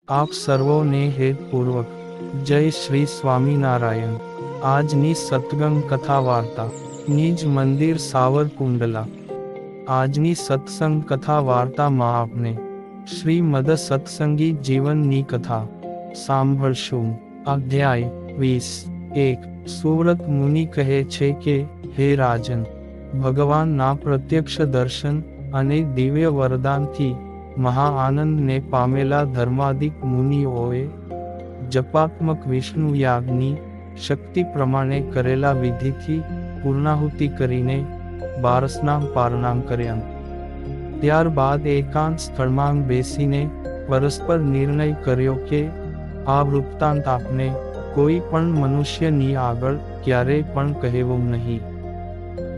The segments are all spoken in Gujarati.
આપ સર્વોને હેતપૂર્વક જય શ્રી સ્વામિનારાયણ। આજની સત્સંગ કથા વાર્તા નિજ મંદિર સાવરકુંડલા। આજની સત્સંગ કથા વાર્તામાં આપને શ્રીમદ સત્સંગી જીવનની કથા સાંભળશું। અધ્યાય 20। સુવ્રત મુનિ કહે છે કે, હે રાજન, ભગવાનના પ્રત્યક્ષ દર્શન અને દિવ્ય વરદાનથી મહા આનંદને પામેલા ધર્માદિક મુનિઓએ જપાત્મક વિષ્ણુ યાગની શક્તિ પ્રમાણે કરેલા વિધિથી પૂર્ણાહુતિ કરીને 12 સ્નાન પારણામ કર્યા। ત્યારબાદ એકાંત સ્થળમાં બેસીને પરસ્પર નિર્ણય કર્યો કે આ વૃત્તાંત આપને કોઈ પણ મનુષ્યની આગળ ક્યારેય પણ કહેવું નહીં,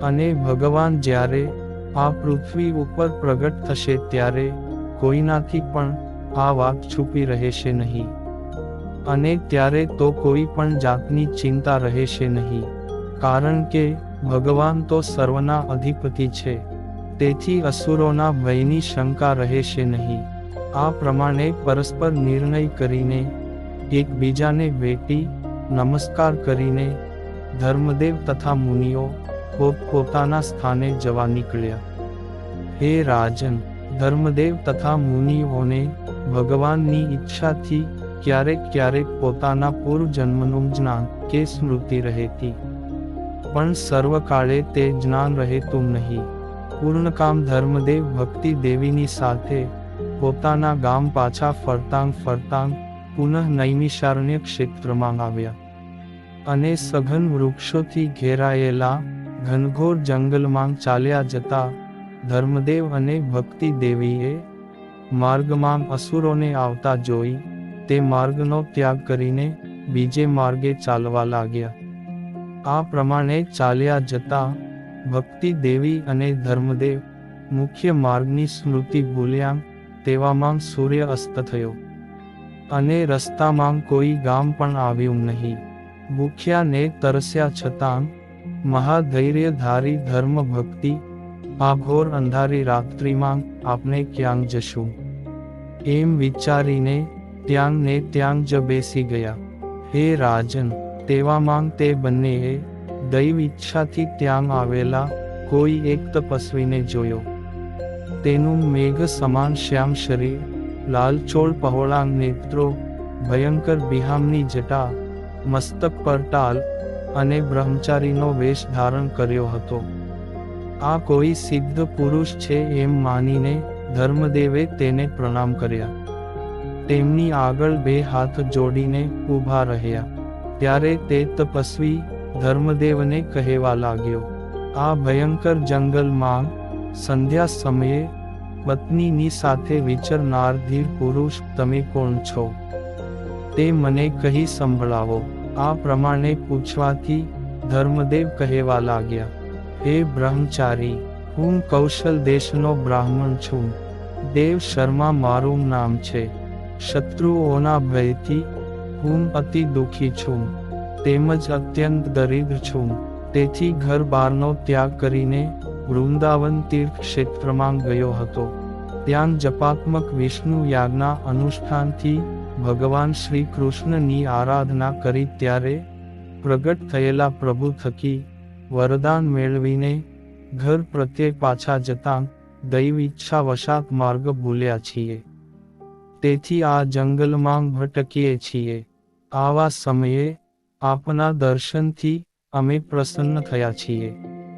અને ભગવાન જ્યારે આ પૃથ્વી ઉપર પ્રગટ થશે ત્યારે કોઈનાથી પણ આ વાત છુપી રહેશે નહીં, અને ત્યારે તો કોઈ પણ જાતની ચિંતા રહેશે નહીં, કારણ કે ભગવાન તો સર્વના અધિપતિ છે, તેથી અસુરોના ભયની શંકા રહેશે નહીં। આ પ્રમાણે પરસ્પર નિર્ણય કરીને એકબીજાને ભેટી નમસ્કાર કરીને ધર્મદેવ તથા મુનિઓ પોતપોતાના સ્થાને જવા નીકળ્યા। હે રાજન, ધર્મદેવ તથા મુનિઓને ભગવાનની ઈચ્છાથી ક્યારેક ક્યારેક પોતાના પૂર્વજન્મનું જ્ઞાન કે સ્મૃતિ રહેતી, પણ સર્વકાળે તે જ્ઞાન રહેતું નહીં। પૂર્ણકામ ધર્મદેવ ભક્તિ દેવીની સાથે પોતાના ગામ પાછા ફરતાં પુનઃ નૈમિષારણ્ય ક્ષેત્રમાં આવ્યા, અને સઘન વૃક્ષોથી ઘેરાયેલા ઘનઘોર જંગલમાં ચાલ્યા જતા ધર્મદેવ અને ભક્તિ દેવીએ માર્ગમાં અસુરોને આવતા જોઈ તે માર્ગનો ત્યાગ કરીને બીજે માર્ગે ચાલવા લાગ્યા। આ પ્રમાણે ચાલ્યા જતા ભક્તિ દેવી અને ધર્મદેવ મુખ્ય માર્ગની સ્મૃતિ ભૂલ્યા તેવામાં સૂર્ય અસ્ત થયો, અને રસ્તામાં કોઈ ગામ પણ આવ્યું નહીં। ભૂખ્યા ને તરસ્યા છતાં મહાધૈર્યધારી ધર્મ ભક્તિ આ ઘોર અંધારી રાત્રિમાં આપણે ક્યાં જશું, એમ વિચારીને ત્યાં ને ત્યાં જ બેસી ગયા। હે રાજન, તેવામાં તે બંનેએ દૈવ ઈચ્છાથી ત્યાં આવેલા કોઈ એક તપસ્વીને જોયો। તેનું મેઘ સમાન શ્યામ શરીર, લાલચોળ પહોળાં નેત્રો, ભયંકર બિહામની જટા, મસ્તક પર ટાલ અને બ્રહ્મચારીનો વેશ ધારણ કર્યો હતો। આ કોઈ સિદ્ધ પુરુષ છે એમ માનીને ધર્મદેવે તેને પ્રણામ કર્યા। તેમની આગળ 2 હાથ જોડીને ઊભા રહ્યા। ત્યારે તે તપસ્વી ધર્મદેવને કહેવા લાગ્યો, આ ભયંકર જંગલમાં સંધ્યા સમયે પત્નીની સાથે વિચરનાર ધીર પુરુષ તમે કોણ છો, તે મને કહી સંભળાવો। આ પ્રમાણે પૂછવાથી ધર્મદેવ કહેવા લાગ્યા, હે બ્રહ્મચારી, હું કૌશલ દેશનો બ્રાહ્મણ છું। દેવ શર્મા મારું નામ છે। શત્રુઓના ભયથી હું અતિ દુઃખી છું, તેમજ અત્યંત દરિદ્ર છું। તેથી ઘર બારનો ત્યાગ કરીને વૃંદાવન તીર્થ ક્ષેત્રમાં ગયો હતો। ત્યાં જપાત્મક વિષ્ણુ યાગના અનુષ્ઠાનથી ભગવાન શ્રી કૃષ્ણની આરાધના કરી ત્યારે પ્રગટ થયેલા પ્રભુ થકી વરદાન મેળવીને ઘર પ્રત્યે પાછા જતાં દૈવ ઈચ્છા વશાત માર્ગ ભૂલ્યા છીએ, તેથી આ જંગલમાં ભટકીએ છીએ। આવા સમયે આપના દર્શનથી અમે પ્રસન્ન થયા છીએ।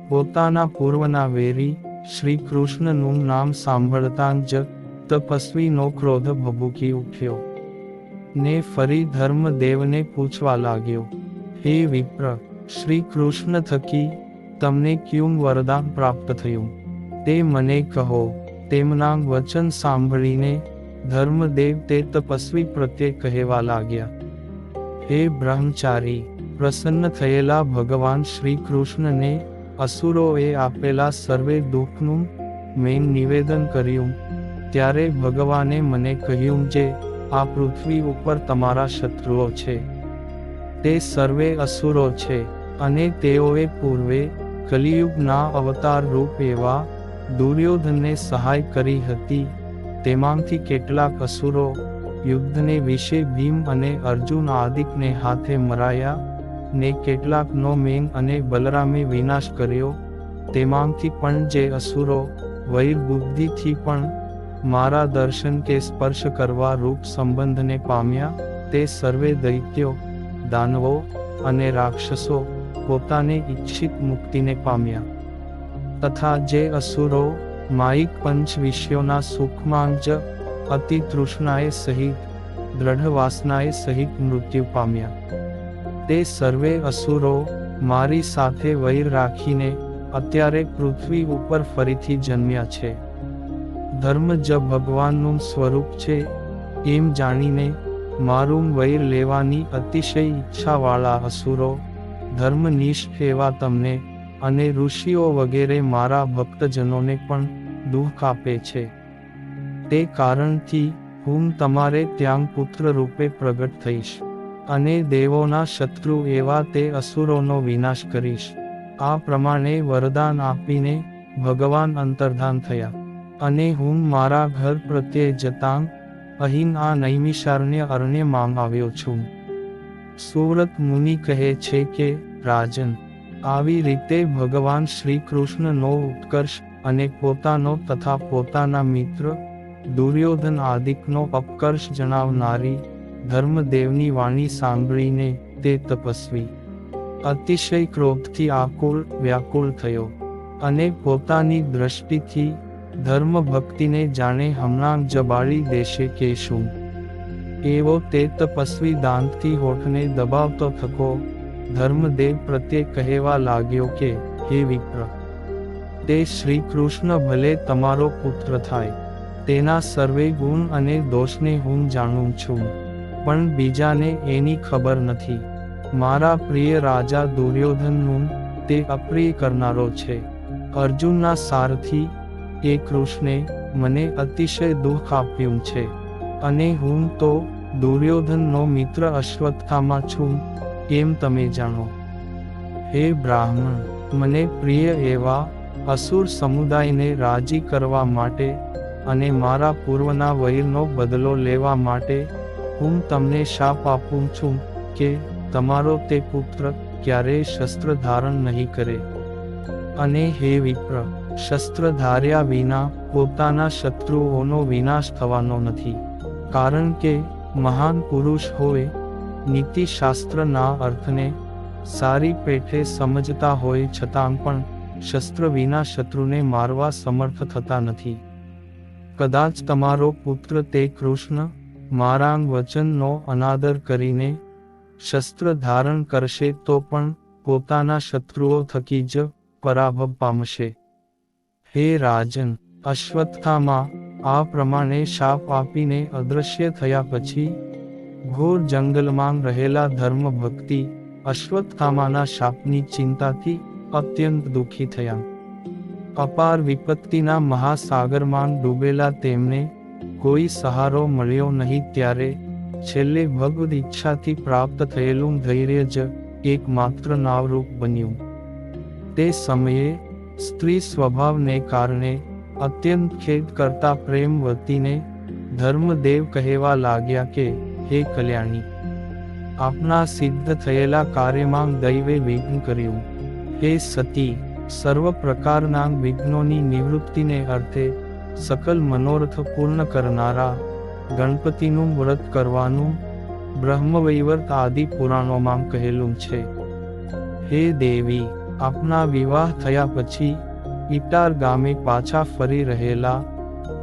પોતાના પૂર્વના વેરી શ્રી કૃષ્ણનું નામ સાંભળતાં જ તપસ્વીનો ક્રોધ ભભૂકી ઉઠ્યો ને ફરી ધર્મદેવને પૂછવા લાગ્યો, હે વિપ્ર, શ્રી કૃષ્ણ થકી તમને ક્યું વરદાન પ્રાપ્ત થયું, તે મને કહો। તેમના વચન સાંભળીને ધર્મદેવ તે તપસ્વી પ્રત્યે કહેવા લાગ્યા, હે બ્રહ્મચારી, પ્રસન્ન થયેલા ભગવાન શ્રી કૃષ્ણને અસુરોએ આપેલા સર્વે દુઃખનું મેં નિવેદન કર્યું ત્યારે ભગવાને મને કહ્યું જે આ પૃથ્વી ઉપર તમારા શત્રુઓ છે તે સર્વે અસુરો છે, અને તેઓએ પૂર્વે કલિયુગના અવતાર રૂપ એવા દુર્યોધનને સહાય કરી હતી। તેમાંથી કેટલાક અસુરો યુદ્ધને વિશે ભીમ અને અર્જુન આદિકને હાથે મરાયા, ને કેટલાકનો મેંગ અને બલરામે વિનાશ કર્યો, તેમાંથી પણ જે અસુરો વૈર બુદ્ધિથી પણ મારા દર્શન કે સ્પર્શ કરવા રૂપ સંબંધને પામ્યા, તે સર્વે દૈત્યો, દાનવો અને રાક્ષસો પોતાને ઈચ્છિત મુક્તિને પામ્યા. તથા જે અસુરો માયિક પંચ વિષયોના સુખમાં જ અતિ તૃષ્ણાએ સહિત દ્રઢ વાસનાએ સહિત મૃત્યુ પામ્યા, તે સર્વે અસુરો મારી સાથે વૈર રાખીને અત્યારે પૃથ્વી ઉપર ફરીથી જન્મ્યા છે. ધર્મ જ ભગવાનનું સ્વરૂપ છે એમ જાણીને મારું વૈર લેવાની અતિશય ઈચ્છાવાળા અસુરો, ધર્મનિષ્ઠ એવા તમને અને ઋષિઓ વગેરે મારા ભક્તજનોને પણ દુઃખ આપે છે. તે કારણથી હું તમારે ત્યાં પુત્ર રૂપે પ્રગટ થઈશ, અને દેવોના શત્રુ એવા તે અસુરોનો વિનાશ કરીશ. આ પ્રમાણે વરદાન આપીને ભગવાન અંતર્ધાન થયા, અને હું મારા ઘર પ્રત્યે જતાં અહીં આ નૈમિષારણ્ય અરણ્યમાં આવ્યો છું. સુવ્રત મુનિ કહે છે કે, રાજન, આવી રીતે ભગવાન શ્રી કૃષ્ણનો ઉત્કર્ષ અને પોતાનો તથા પોતાના મિત્ર દુર્યોધન આદિકનો અપકર્ષ જણાવનારી ધર્મદેવની વાણી સાંભળીને તે તપસ્વી અતિશય ક્રોધથી આકુળ વ્યાકુળ થયો, અને પોતાની દ્રષ્ટિથી ધર્મ ભક્તિને જાણે હમણાં જ બાળી દેશે કે શું એવો તે તપસ્વી દાંતથી હોઠને દબાવતો થકો ધર્મદેવ પ્રત્યે કહેવા લાગ્યો કે, હે વિપ્ર, તે શ્રી કૃષ્ણ ભલે તમારો પુત્ર થાય, તેના સર્વે ગુણ અને દોષને હું જાણું છું, પણ બીજાને એની ખબર નથી. મારા પ્રિય રાજા દુર્યોધનનું તે અપ્રિય કરનારો છે. અર્જુનના સારથી એ કૃષ્ણે મને અતિશય દુઃખ આપ્યું છે, અને હું તો દુર્યોધનનો મિત્ર અશ્વત્થામા છું એમ તમે જાણો. હે બ્રાહ્મણ, મને પ્રિય એવા અસુર સમુદાયને રાજી કરવા માટે અને મારા પૂર્વના વૈરનો બદલો લેવા માટે હું તમને શાપ આપું છું કે તમારો તે પુત્ર ક્યારેય શસ્ત્ર ધારણ નહીં કરે. અને હે વિપ્ર, શસ્ત્ર ધાર્યા વિના પોતાના શત્રુઓનો વિનાશ થવાનો નથી, કારણ કે મહાન પુરુષ હોય, નીતિશાસ્ત્રના અર્થને સારી પેઠે સમજતા હોય છતાં પણ શસ્ત્ર વિના શત્રુને મારવા સમર્થ થતા નથી. કદાચ તમારો પુત્ર તે કૃષ્ણ મારા વચનનો અનાદર કરીને શસ્ત્ર ધારણ કરશે તો પણ પોતાના શત્રુઓ થકી જ પરાભવ પામશે. હે રાજન, અશ્વત્થામા આ પ્રમાણે શાપ આપીને અદૃશ્ય થયા પછી ઘોર જંગલમાં રહેલા ધર્મ ભક્તિ અશ્વત્થામાના શાપની ચિંતાથી અત્યંત દુઃખી થયા. અપાર વિપત્તિના મહાસાગરમાં ડૂબેલા તેમને કોઈ સહારો મળ્યો નહીં, ત્યારે છેલ્લે ભગવદ ઈચ્છાથી પ્રાપ્ત થયેલું ધૈર્ય જ એકમાત્ર નાવરૂપ બન્યું. તે સમયે સ્ત્રી સ્વભાવને કારણે અત્યંત ખેદ કરતા પ્રેમવતીને ધર્મદેવ કહેવા લાગ્યા કે, હે કલ્યાણી, આપના સિદ્ધ થયેલા કાર્યમાં દૈવે વિઘ્ન કર્યું. હે સતી, સર્વ પ્રકારના વિઘ્નોની નિવૃત્તિને અર્થે સકલ મનોરથ પૂર્ણ કરનારા ગણપતિનું વ્રત કરવાનું બ્રહ્મવૈવર્ત આદિ પુરાણોમાં કહેલું છે. હે દેવી, આપના વિવાહ થયા પછી ઇટાર ગામે પાછા ફરી રહેલા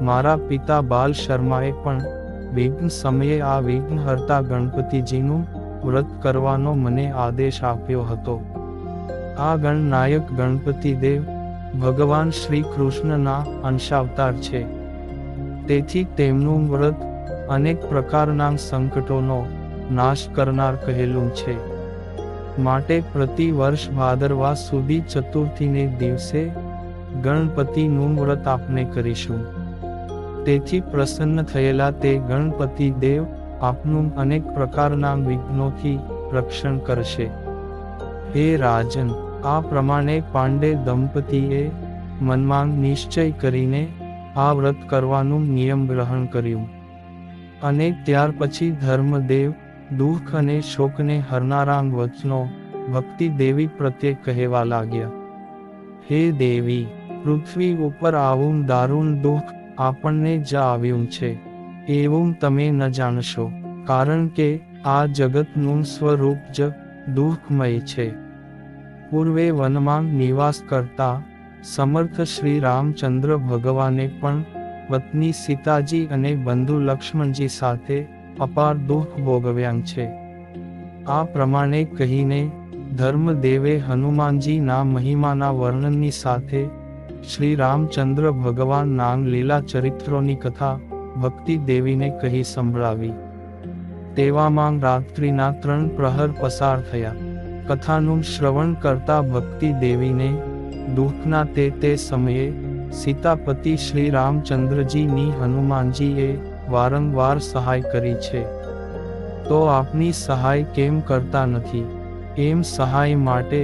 મારા પિતા બાલ શર્માએ પણ વિઘ્ન સમયે આ વિઘ્નહર્તા ગણપતિજીનું વ્રત કરવાનો મને આદેશ આપ્યો હતો. આ ગણનાયક ગણપતિ દેવ ભગવાન શ્રી કૃષ્ણના અંશાવતાર છે, તેથી તેમનું વ્રત અનેક પ્રકારના સંકટોનો નાશ કરનાર કહેલું છે. માટે પ્રતિ વર્ષ ભાદરવા સુધી ચતુર્થીને દિવસે ગણપતિનું વ્રત આપણે કરીશું. તેથી પ્રસન્ન થયેલા તે ગણપતિ દેવ આપનું અનેક પ્રકારના વિઘ્નોથી રક્ષણ કરશે. હે રાજન, આ પ્રમાણે પાંડે દંપતીએ મનમાં નિશ્ચય કરીને આ વ્રત કરવાનું નિયમ ગ્રહણ કર્યું. અને ત્યાર પછી ધર્મદેવ દુઃખ અને શોકને હરનારા વચનો ભક્તિ દેવી પ્રત્યે કહેવા લાગ્યા. હે દેવી, પૃથ્વી ઉપર આવું દારૂણ દુઃખ આપણને જ આવ્યું છે એવું તમે ન જાણશો, કારણ કે આ જગતનું સ્વરૂપ જ દુઃખમય છે. પૂર્વે વનમાં નિવાસ કરતા સમર્થ શ્રી રામચંદ્ર ભગવાને પણ પત્ની સીતાજી અને બંધુ લક્ષ્મણજી સાથે અપાર દુઃખ ભોગવ્યા છે. આ પ્રમાણે કહીને ધર્મદેવે હનુમાનજીના મહિમાના વર્ણનની સાથે શ્રી રામચંદ્ર ભગવાનના લીલા ચરિત્રોની કથા ભક્તિ દેવીને કહી સંભળાવી. તેવામાં રાત્રિના 3 પ્રહર પસાર થયા. કથાનું શ્રવણ કરતા ભક્તિ દેવીને દુઃખના તે સમયે સીતાપતિ શ્રી રામચંદ્રજીની હનુમાનજીએ વારંવાર સહાય કરી છે, તો આપની સહાય કેમ કરતા નથી? એમ સહાય માટે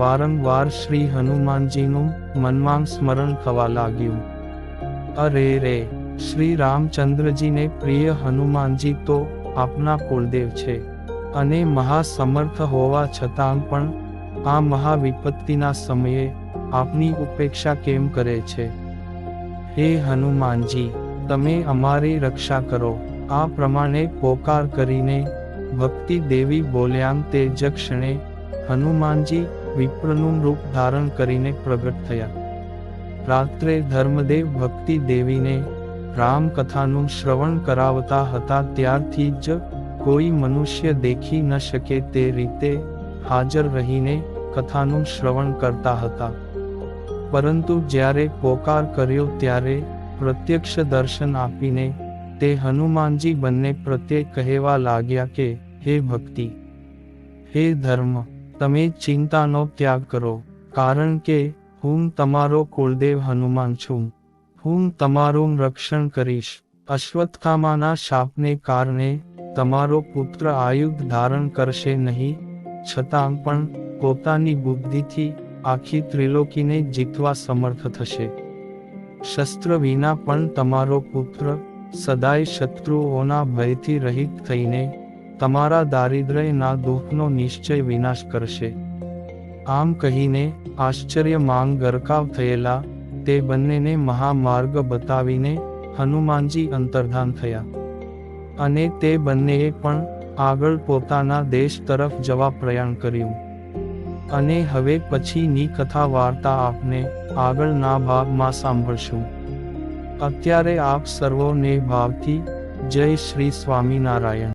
વારંવાર શ્રી હનુમાનજીનું મનમાં સ્મરણ થવા લાગ્યું. અરે રે, શ્રી રામચંદ્રજીને પ્રિય હનુમાનજી તો આપના કુળદેવ છે અને મહાસમર્થ હોવા છતાં પણ આ મહાવિપત્તિના સમયે આપની ઉપેક્ષા કેમ કરે છે? હે હનુમાનજી, તમે અમારી રક્ષા કરો. આ પ્રમાણે પોકાર કરીને ભક્તિ દેવી બોલ્યાં તે જ ક્ષણે હનુમાનજી વિપ્રનું રૂપ ધારણ કરીને પ્રગટ થયા. રાત્રે ધર્મદેવ ભક્તિ દેવીને રામકથાનું શ્રવણ કરાવતા હતા ત્યારથી જ કોઈ મનુષ્ય દેખી ન શકે તે રીતે હાજર રહીને કથાનું શ્રવણ કરતા હતા. પરંતુ જ્યારે પોકાર કર્યો ત્યારે પ્રત્યક્ષ દર્શન આપીને તે હનુમાનજી બંને પ્રત્યે કહેવા લાગ્યા કે હે ભક્તિ, હે ધર્મ, તમે ચિંતાનો ત્યાગ કરો, કારણ કે હું તમારો કુળદેવ હનુમાન છું. હું તમારું રક્ષણ કરીશ. અશ્વત્થામાના શાપને કારણે તમારો પુત્ર આયુધ ધારણ કરશે નહીં, છતાં પણ પોતાની બુદ્ધિથી આખી ત્રિલોકીને જીતવા સમર્થ થશે. શસ્ત્ર વિના પણ તમારો પુત્ર સદાય શત્રુઓના ભયથી રહિત થઈને તમારા દારિદ્ર્યના દુઃખનો નિશ્ચય વિનાશ કરશે. આમ કહીને આશ્ચર્યમાં ગરકાવ થયેલા તે બંનેને મહામાર્ગ બતાવીને હનુમાનજી અંતર્ધાન થયા અને તે બંનેએ પણ આગળ પોતાના દેશ તરફ જવા પ્રયાણ કર્યું. અને હવે પછીની કથા વાર્તા આપને આગળના ભાગમાં સાંભળશું. અત્યારે આપ સર્વોને ભાવથી જય શ્રી સ્વામિનારાયણ.